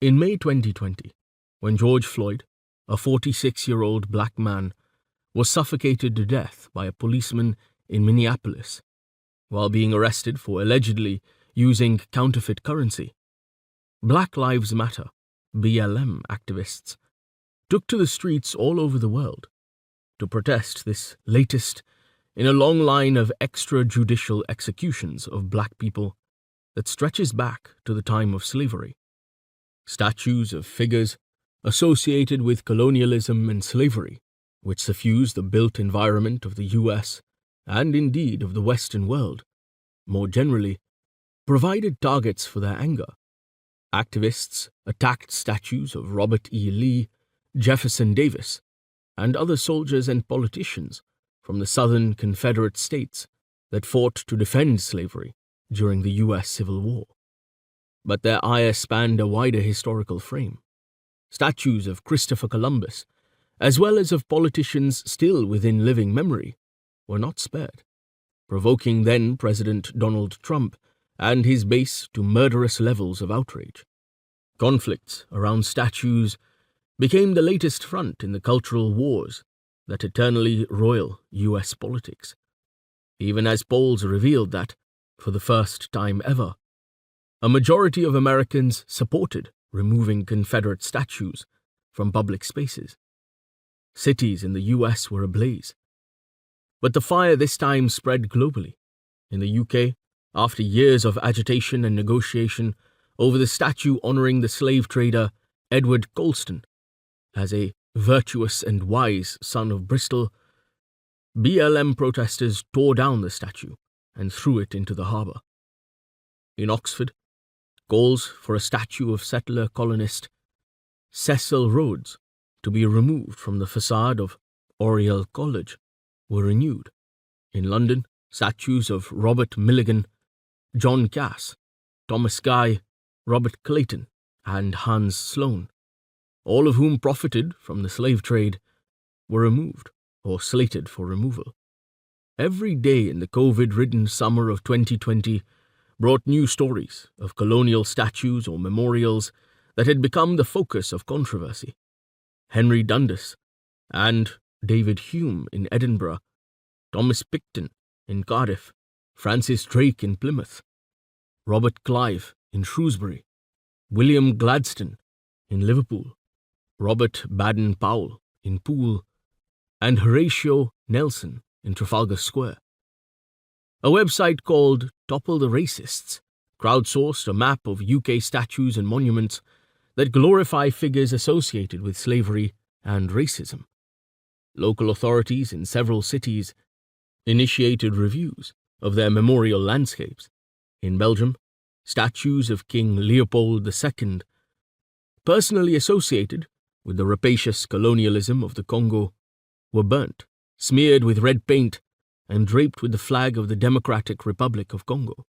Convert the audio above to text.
In May 2020, when George Floyd, a 46-year-old black man, was suffocated to death by a policeman in Minneapolis while being arrested for allegedly using counterfeit currency, Black Lives Matter, BLM activists, took to the streets all over the world to protest this latest in a long line of extrajudicial executions of black people that stretches back to the time of slavery. Statues of figures associated with colonialism and slavery, which suffuse the built environment of the US and indeed of the Western world, more generally, provided targets for their anger. Activists attacked statues of Robert E. Lee, Jefferson Davis, and other soldiers and politicians from the Southern Confederate states that fought to defend slavery during the US Civil War. But their ire spanned a wider historical frame. Statues of Christopher Columbus, as well as of politicians still within living memory, were not spared, provoking then President Donald Trump and his base to murderous levels of outrage. Conflicts around statues became the latest front in the cultural wars that eternally roil US politics, even as polls revealed that, for the first time ever, a majority of Americans supported removing Confederate statues from public spaces. Cities in the US were ablaze. But the fire this time spread globally. In the UK, after years of agitation and negotiation over the statue honoring the slave trader Edward Colston as a virtuous and wise son of Bristol, BLM protesters tore down the statue and threw it into the harbour. In Oxford, calls for a statue of settler colonist Cecil Rhodes to be removed from the facade of Oriel College were renewed. In London, statues of Robert Milligan, John Cass, Thomas Guy, Robert Clayton, and Hans Sloane, all of whom profited from the slave trade, were removed or slated for removal. Every day in the COVID-ridden summer of 2020 brought new stories of colonial statues or memorials that had become the focus of controversy. Henry Dundas and David Hume in Edinburgh, Thomas Picton in Cardiff, Francis Drake in Plymouth, Robert Clive in Shrewsbury, William Gladstone in Liverpool, Robert Baden-Powell in Poole, and Horatio Nelson in Trafalgar Square. A website called Topple the Racists crowdsourced a map of UK statues and monuments that glorify figures associated with slavery and racism. Local authorities in several cities initiated reviews of their memorial landscapes. In Belgium, statues of King Leopold II, personally associated with the rapacious colonialism of the Congo, were burnt, smeared with red paint, and draped with the flag of the Democratic Republic of Congo.